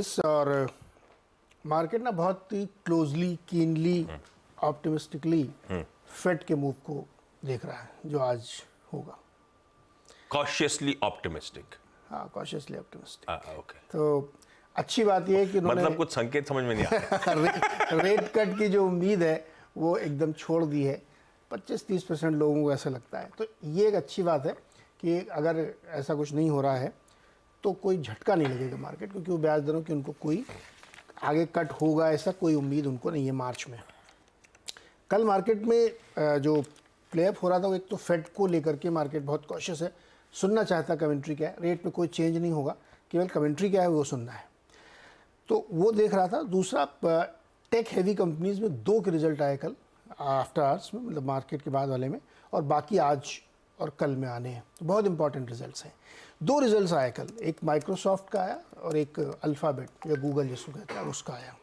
Markets और market ना बहुत ही क्लोजली कीनली ऑप्टिमिस्टिकली फेड के मूव को देख रहा है जो आज होगा। Cautiously optimistic. हाँ, कॉशियसली ऑप्टिमिस्टिक। ओके, तो अच्छी बात यह है कि उन्होंने मतलब कुछ संकेत समझ में नहीं आया। रेट कट की जो उम्मीद है वो एकदम छोड़ दी है। 25-30% लोगों को ऐसा लगता है। तो ये एक अच्छी बात है कि अगर ऐसा कुछ नहीं हो रहा है तो कोई झटका नहीं लगेगा मार्केट, क्योंकि वो ब्याज दरों की उनको कोई आगे कट होगा ऐसा कोई उम्मीद उनको नहीं है मार्च में। कल मार्केट में जो प्ले अप हो रहा था वो एक तो फेड को लेकर के मार्केट बहुत कॉशियस है, सुनना चाहता कमेंट्री क्या है। रेट में कोई चेंज नहीं होगा, केवल कमेंट्री क्या है वो सुनना है, तो वो देख रहा था। दूसरा, टेक हैवी कंपनीज में 2 के रिजल्ट आए कल आफ्टर आवर्स में, मतलब मार्केट के बाद वाले में, और बाकी आज और कल में आने हैं। तो बहुत इंपॉर्टेंट रिजल्ट्स हैं। 2 रिजल्ट्स आए कल, एक माइक्रोसॉफ्ट का आया और एक अल्फ़ाबेट या गूगल जिसको कहते हैं उसका आया।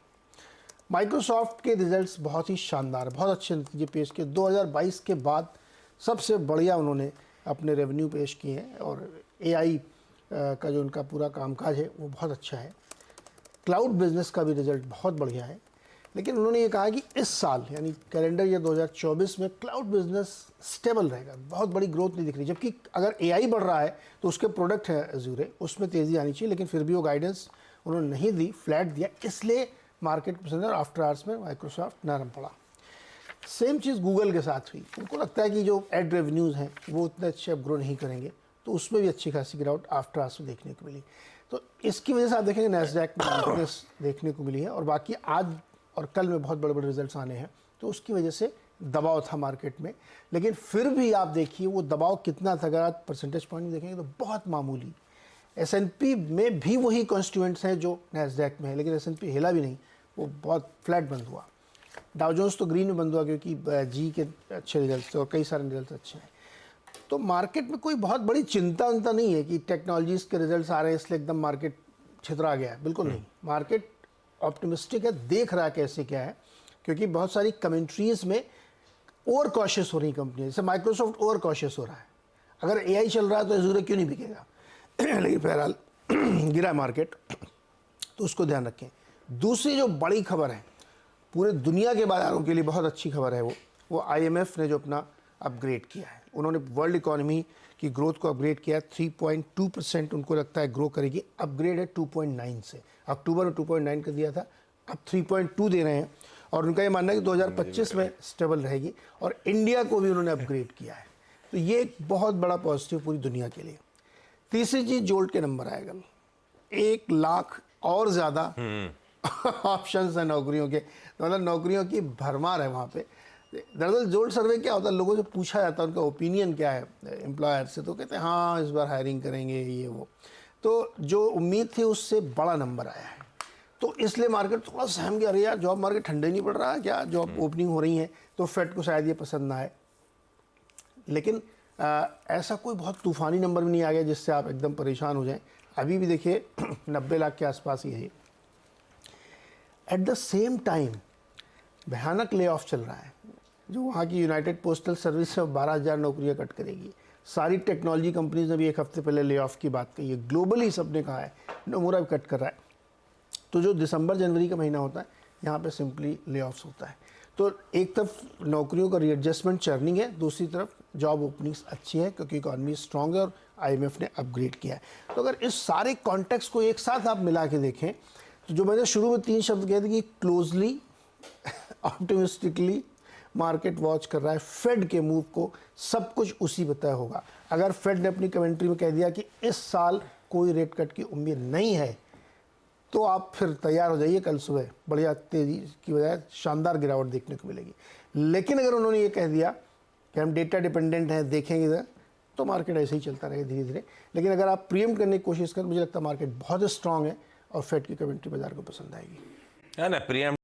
माइक्रोसॉफ्ट के रिजल्ट्स बहुत ही शानदार, बहुत अच्छे नतीजे पेश किए। 2022 के बाद सबसे बढ़िया उन्होंने अपने रेवेन्यू पेश किए हैं और AI का जो उनका पूरा कामकाज है वो बहुत अच्छा है। क्लाउड बिजनेस का भी रिजल्ट बहुत बढ़िया है। लेकिन उन्होंने ये कहा कि इस साल यानी कैलेंडर ईयर 2024 में क्लाउड बिजनेस स्टेबल रहेगा, बहुत बड़ी ग्रोथ नहीं दिख रही। जबकि अगर AI बढ़ रहा है तो उसके प्रोडक्ट है अजूरे, उसमें तेज़ी आनी चाहिए, लेकिन फिर भी वो गाइडेंस उन्होंने नहीं दी, फ्लैट दिया, इसलिए मार्केट पसंद है। और आफ्टर आवर्स में माइक्रोसॉफ्ट नरम पड़ा। सेम चीज़ गूगल के साथ हुई। उनको लगता है कि जो एड रेवेन्यूज़ हैं वो उतने अच्छे अब ग्रो नहीं करेंगे, तो उसमें भी अच्छी खासी गिरावट आफ्टर आवर्स में देखने को मिली। तो इसकी वजह से आप देखेंगे नैस्डैक में वीकनेस देखने को मिली है। और बाकी आज और कल में बहुत बड़े बड़े रिजल्ट्स आने हैं, तो उसकी वजह से दबाव था मार्केट में। लेकिन फिर भी आप देखिए वो दबाव कितना था, अगर आप परसेंटेज पॉइंट में देखेंगे तो बहुत मामूली। S&P में भी वही कॉन्स्टिट्यूएंट्स हैं जो नैस्डैक में है, लेकिन S&P हिला भी नहीं, वो बहुत फ्लैट बंद हुआ। डाउ जोन्स तो ग्रीन में बंद हुआ क्योंकि जी के अच्छे रिजल्ट थे और कई सारे रिजल्ट अच्छे हैं। तो मार्केट में कोई बहुत बड़ी चिंता नहीं है कि टेक्नोलॉजीज़ के रिजल्ट्स आ रहे हैं इसलिए एकदम मार्केट छितरा गया है, बिल्कुल नहीं। मार्केट ऑप्टिमिस्टिक है, देख रहा है कैसे क्या है, क्योंकि बहुत सारी कमेंट्रीज में ओवर कॉशियस हो रही कंपनी, जैसे माइक्रोसॉफ्ट ओवर कॉशियस हो रहा है। अगर AI चल रहा है तो अजूरे क्यों नहीं बिकेगा। लेकिन बहरहाल गिरा मार्केट, तो उसको ध्यान रखें। दूसरी जो बड़ी खबर है पूरे दुनिया के बाजारों के लिए बहुत अच्छी खबर है, वो IMF ने जो अपना अपग्रेड किया है। उन्होंने वर्ल्ड इकोनॉमी की ग्रोथ को अपग्रेड किया है। 3.2% उनको लगता है ग्रो करेगी। अपग्रेड है 2.9 से, अक्टूबर में 2.9 का दिया था, अब 3.2 दे रहे हैं। और उनका ये मानना है कि 2025 में स्टेबल रहेगी। और इंडिया को भी उन्होंने अपग्रेड किया है। तो ये एक बहुत बड़ा पॉजिटिव पूरी दुनिया के लिए। तीसरी चीज़, जोल्ट के नंबर आएगा। 1 लाख और ज़्यादा ऑप्शंस हैं नौकरियों के, तो मतलब नौकरियों की भरमार है वहाँ पे। दरअसल जोल्ट सर्वे क्या होता है, लोगों से पूछा जाता है उनका ओपिनियन क्या है एम्प्लॉयर से, तो कहते हैं हाँ इस बार हायरिंग करेंगे ये वो। तो जो उम्मीद थी उससे बड़ा नंबर आया है, तो इसलिए मार्केट थोड़ा सहम गया। अरे यार, जॉब मार्केट ठंडे नहीं पड़ रहा है क्या, जॉब ओपनिंग हो रही है, तो फेड को शायद ये पसंद ना आए। लेकिन ऐसा कोई बहुत तूफानी नंबर भी नहीं आ गया जिससे आप एकदम परेशान हो जाएं। अभी भी देखिए 90 लाख के आसपास ही है। एट द सेम टाइम भयानक ले ऑफ चल रहा है। जो वहाँ की यूनाइटेड पोस्टल सर्विस से 12,000 नौकरियां कट करेगी। सारी टेक्नोलॉजी कंपनीज ने भी एक हफ्ते पहले ले ऑफ की बात कही है। ग्लोबली सबने कहा है, नोमुरा भी कट कर रहा है। तो जो दिसंबर जनवरी का महीना होता है यहाँ पे सिंपली ले ऑफ्स होता है। तो एक तरफ नौकरियों का रीएडजस्टमेंट चर्निंग है, दूसरी तरफ जॉब ओपनिंग्स अच्छी है क्योंकि इकॉनमी स्ट्रॉन्ग है और IMF ने अपग्रेड किया है। तो अगर इस सारे कॉन्टेक्स्ट को एक साथ आप मिला के देखें तो जो मैंने शुरू में 3 शब्द कहे थे कि क्लोजली ऑप्टिमिस्टिकली मार्केट वॉच कर रहा है फेड के मूव को, सब कुछ उसी पे तय होगा। अगर फेड ने अपनी कमेंट्री में कह दिया कि इस साल कोई रेट कट की उम्मीद नहीं है, तो आप फिर तैयार हो जाइए, कल सुबह बढ़िया तेज़ी की बजाय शानदार गिरावट देखने को मिलेगी। लेकिन अगर उन्होंने ये कह दिया कि हम डेटा डिपेंडेंट हैं, देखेंगे, तो मार्केट ऐसे ही चलता रहेगा धीरे धीरे। लेकिन अगर आप प्रीएम्प्ट करने की कोशिश करें, मुझे लगता है मार्केट बहुत स्ट्रांग है और फेड की कमेंट्री बाजार को पसंद आएगी। है ना, प्रीएम्प्ट